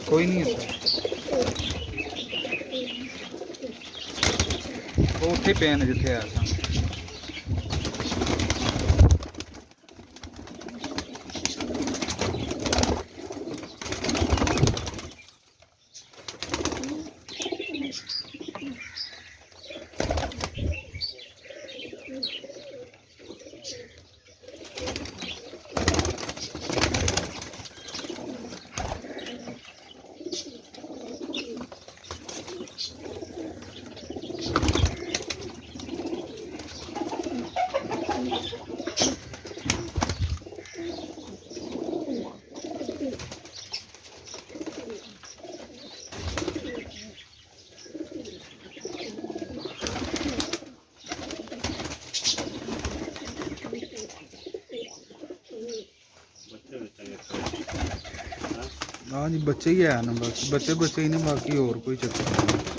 कोई नहीं है सर, वो उत्थे पे ने जिथे आया था। हाँ जी, बच्चे ही है ना, बस बच्चे ही नहीं, बाकी और कोई चक्कर नहीं।